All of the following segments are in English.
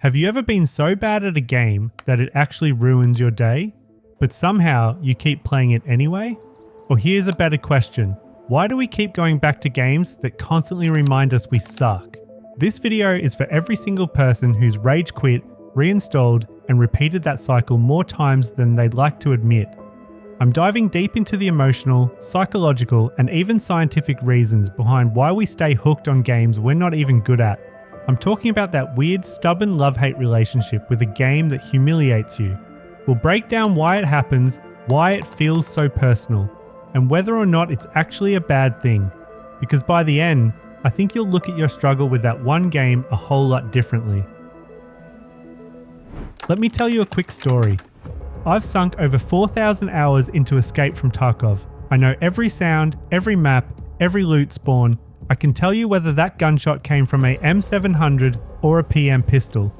Have you ever been so bad at a game that it actually ruins your day, but somehow you keep playing it anyway? Or here's a better question. Why do we keep going back to games that constantly remind us we suck? This video is for every single person who's rage quit, reinstalled, and repeated that cycle more times than they'd like to admit. I'm diving deep into the emotional, psychological, and even scientific reasons behind why we stay hooked on games we're not even good at. I'm talking about that weird, stubborn love-hate relationship with a game that humiliates you. We'll break down why it happens, why it feels so personal, and whether or not it's actually a bad thing. Because by the end, I think you'll look at your struggle with that one game a whole lot differently. Let me tell you a quick story. I've sunk over 4,000 hours into Escape from Tarkov. I know every sound, every map, every loot spawn. I can tell you whether that gunshot came from a M700 or a PM pistol.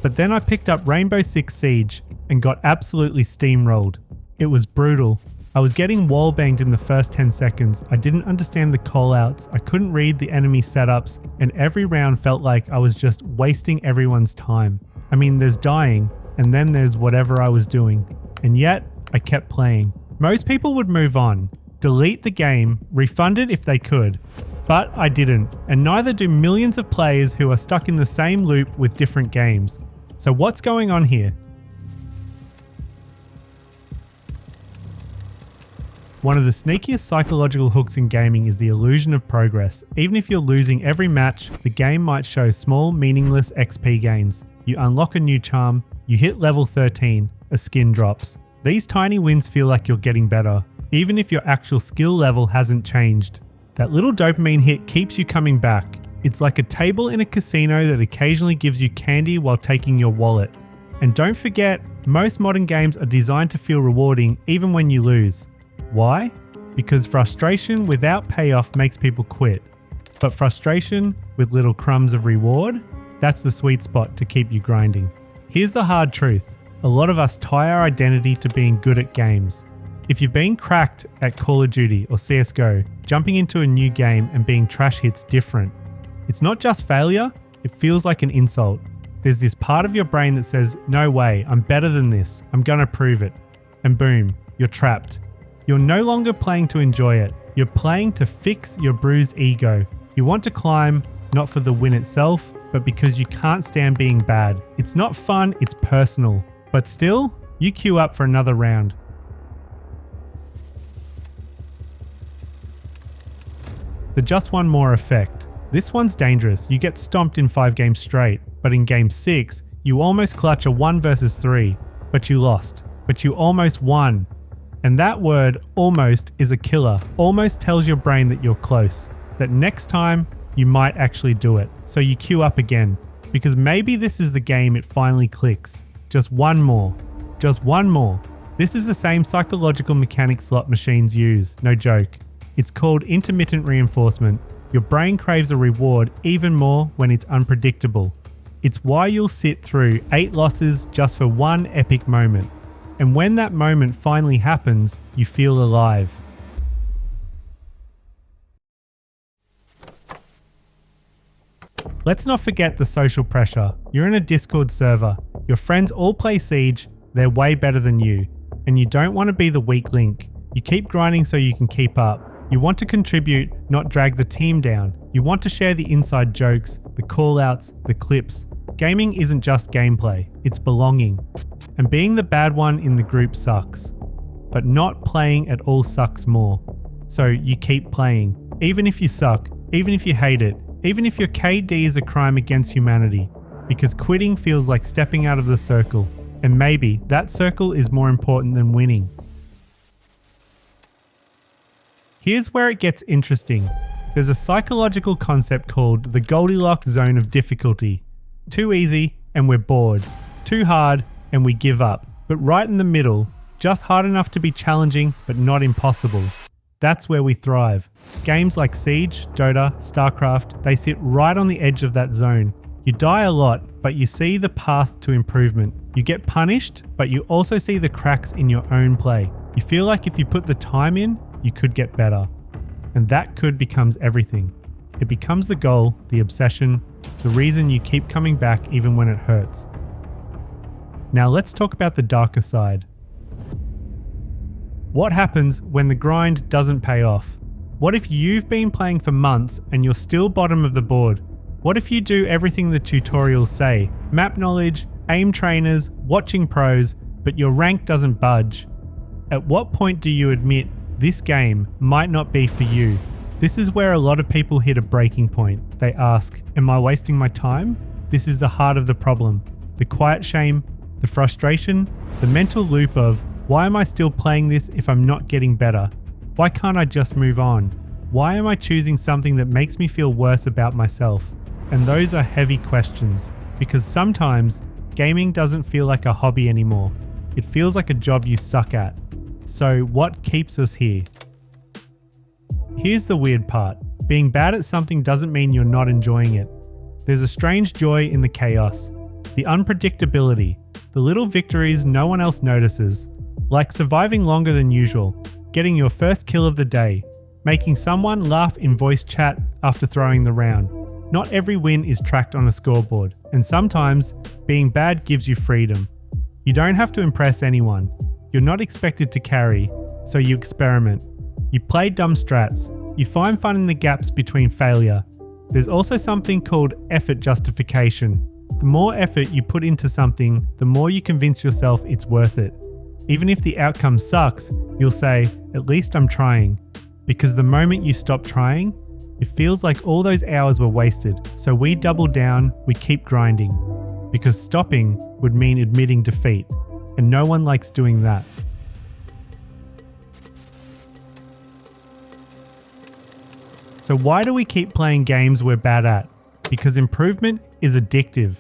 But then I picked up Rainbow Six Siege and got absolutely steamrolled. It was brutal. I was getting wallbanged in the first 10 seconds. I didn't understand the callouts. I couldn't read the enemy setups, and every round felt like I was just wasting everyone's time. I mean, there's dying, and then there's whatever I was doing. And yet, I kept playing. Most people would move on, delete the game, refund it if they could. But I didn't, and neither do millions of players who are stuck in the same loop with different games. So what's going on here? One of the sneakiest psychological hooks in gaming is the illusion of progress. Even if you're losing every match, the game might show small, meaningless XP gains. You unlock a new charm, you hit level 13, a skin drops. These tiny wins feel like you're getting better, even if your actual skill level hasn't changed. That little dopamine hit keeps you coming back. It's like a table in a casino that occasionally gives you candy while taking your wallet. And don't forget, most modern games are designed to feel rewarding even when you lose. Why? Because frustration without payoff makes people quit. But frustration with little crumbs of reward? That's the sweet spot to keep you grinding. Here's the hard truth. A lot of us tie our identity to being good at games. If you've been cracked at Call of Duty or CSGO, jumping into a new game and being trash hits different. It's not just failure, it feels like an insult. There's this part of your brain that says, no way, I'm better than this, I'm gonna prove it. And boom, you're trapped. You're no longer playing to enjoy it, you're playing to fix your bruised ego. You want to climb, not for the win itself, but because you can't stand being bad. It's not fun, it's personal. But still, you queue up for another round. The just one more effect. This one's dangerous. You get stomped in 5 games straight, but in game 6, you almost clutch a 1 versus 3, but you lost. But you almost won. And that word, almost, is a killer. Almost tells your brain that you're close. That next time, you might actually do it. So you queue up again. Because maybe this is the game it finally clicks. Just one more. Just one more. This is the same psychological mechanic slot machines use, no joke. It's called intermittent reinforcement. Your brain craves a reward even more when it's unpredictable. It's why you'll sit through 8 losses just for one epic moment. And when that moment finally happens, you feel alive. Let's not forget the social pressure. You're in a Discord server. Your friends all play Siege, they're way better than you. And you don't want to be the weak link. You keep grinding so you can keep up. You want to contribute, not drag the team down. You want to share the inside jokes, the callouts, the clips. Gaming isn't just gameplay, it's belonging. And being the bad one in the group sucks. But not playing at all sucks more. So you keep playing. Even if you suck, even if you hate it, even if your KD is a crime against humanity. Because quitting feels like stepping out of the circle. And maybe that circle is more important than winning. Here's where it gets interesting. There's a psychological concept called the Goldilock Zone of difficulty. Too easy and we're bored. Too hard and we give up. But right in the middle, just hard enough to be challenging but not impossible. That's where we thrive. Games like Siege, Dota, StarCraft, they sit right on the edge of that zone. You die a lot, but you see the path to improvement. You get punished, but you also see the cracks in your own play. You feel like if you put the time in, you could get better. And that could becomes everything. It becomes the goal, the obsession, the reason you keep coming back even when it hurts. Now let's talk about the darker side. What happens when the grind doesn't pay off? What if you've been playing for months and you're still bottom of the board? What if you do everything the tutorials say? Map knowledge, aim trainers, watching pros, but your rank doesn't budge? At what point do you admit this game might not be for you? This is where a lot of people hit a breaking point. They ask, am I wasting my time? This is the heart of the problem. The quiet shame, the frustration, the mental loop of, why am I still playing this if I'm not getting better? Why can't I just move on? Why am I choosing something that makes me feel worse about myself? And those are heavy questions, because sometimes gaming doesn't feel like a hobby anymore. It feels like a job you suck at. So what keeps us here? Here's the weird part. Being bad at something doesn't mean you're not enjoying it. There's a strange joy in the chaos, the unpredictability, the little victories no one else notices, like surviving longer than usual, getting your first kill of the day, making someone laugh in voice chat after throwing the round. Not every win is tracked on a scoreboard, and sometimes being bad gives you freedom. You don't have to impress anyone. You're not expected to carry, so you experiment. You play dumb strats. You find fun in the gaps between failure. There's also something called effort justification. The more effort you put into something, the more you convince yourself it's worth it. Even if the outcome sucks, you'll say, at least I'm trying. Because the moment you stop trying, it feels like all those hours were wasted. So we double down, we keep grinding. Because stopping would mean admitting defeat, and no one likes doing that. So why do we keep playing games we're bad at? Because improvement is addictive.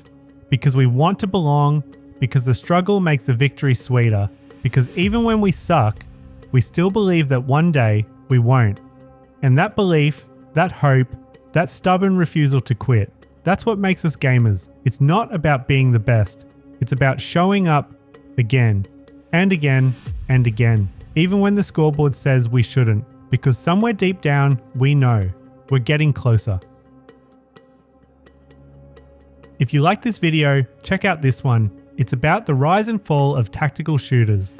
Because we want to belong. Because the struggle makes the victory sweeter. Because even when we suck, we still believe that one day we won't. And that belief, that hope, that stubborn refusal to quit, that's what makes us gamers. It's not about being the best. It's about showing up again and again and again, even when the scoreboard says we shouldn't, because somewhere deep down, we know we're getting closer. If you like this video, check out this one. It's about the rise and fall of tactical shooters.